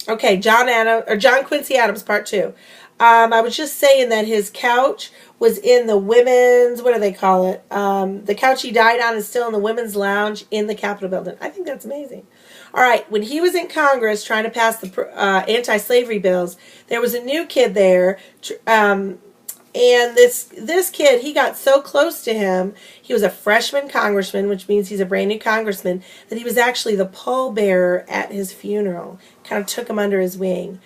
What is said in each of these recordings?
Okay, John Quincy Adams, part 2. I was just saying that his couch was in the women's, what do they call it? The couch he died on is still in the women's lounge in the Capitol building. I think that's amazing. All right, when he was in Congress trying to pass the anti-slavery bills, there was a new kid there, and this kid, he got so close to him, he was a freshman congressman, which means he's a brand new congressman, that he was actually the pallbearer at his funeral. Kind of took him under his wing.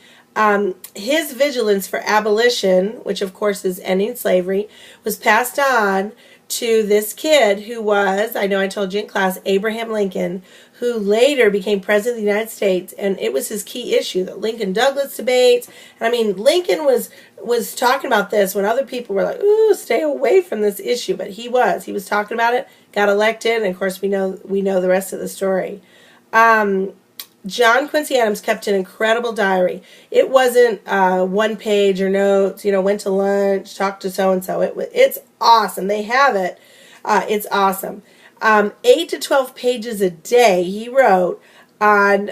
His vigilance for abolition, which of course is ending slavery, was passed on to this kid who was, I know I told you in class, Abraham Lincoln, who later became president of the United States, and it was his key issue, the Lincoln-Douglas debates. And I mean, Lincoln was talking about this when other people were like, ooh, stay away from this issue, but he was talking about it, got elected, and of course we know the rest of the story. John Quincy Adams kept an incredible diary. It wasn't one page or notes, went to lunch, talked to so-and-so. It's awesome. They have it. It's awesome. 8 to 12 pages a day he wrote on,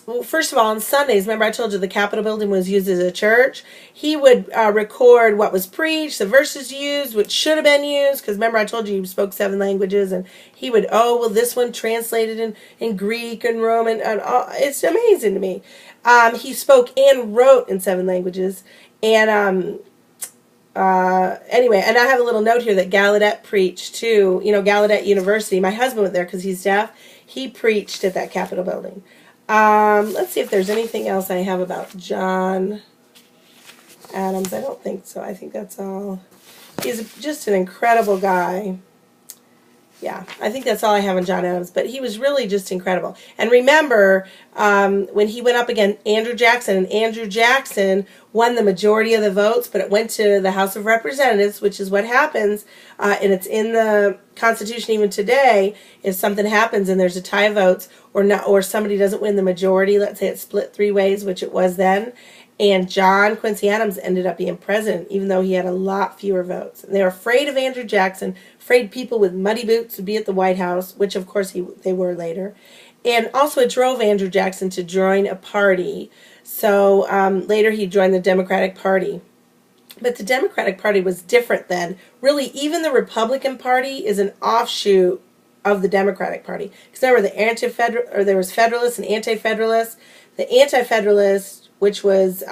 well, first of all, on Sundays. Remember I told you the Capitol building was used as a church? He would record what was preached, the verses used, which should have been used, because remember I told you he spoke 7 languages, and he would, this one translated in Greek and Roman, and it's amazing to me. He spoke and wrote in 7 languages, and anyway, and I have a little note here that Gallaudet preached too. Gallaudet University. My husband went there because he's deaf. He preached at that Capitol building. Let's see if there's anything else I have about John Adams. I don't think so. I think that's all. He's just an incredible guy. Yeah, I think that's all I have on John Adams. But he was really just incredible. And remember, when he went up against Andrew Jackson, and Andrew Jackson won the majority of the votes, but it went to the House of Representatives, which is what happens, and it's in the Constitution even today, if something happens and there's a tie of votes, or somebody doesn't win the majority, let's say it's split 3 ways, which it was then, and John Quincy Adams ended up being president, even though he had a lot fewer votes. And they were afraid of Andrew Jackson, afraid people with muddy boots would be at the White House, which of course they were later. And also it drove Andrew Jackson to join a party. So later he joined the Democratic Party. But the Democratic Party was different then. Really, even the Republican Party is an offshoot of the Democratic Party. Because remember, there was Federalists and Anti-Federalists. The Anti-Federalists, which was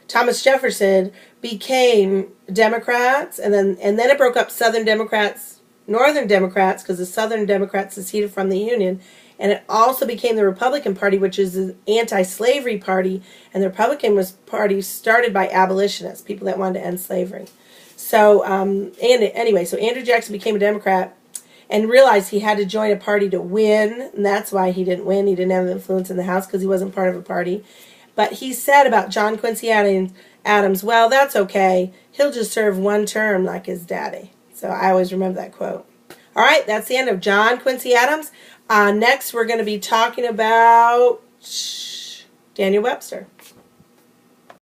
Thomas Jefferson, became Democrats, and then it broke up Southern Democrats, Northern Democrats, because the Southern Democrats seceded from the Union, and it also became the Republican Party, which is an anti-slavery party, and the Republican Party started by abolitionists, people that wanted to end slavery. So, anyway, so Andrew Jackson became a Democrat and realized he had to join a party to win, and that's why he didn't win. He didn't have influence in the House because he wasn't part of a party. But he said about John Quincy Adams, well, that's okay. He'll just serve 1 term like his daddy. So I always remember that quote. All right, that's the end of John Quincy Adams. Next, we're going to be talking about Daniel Webster.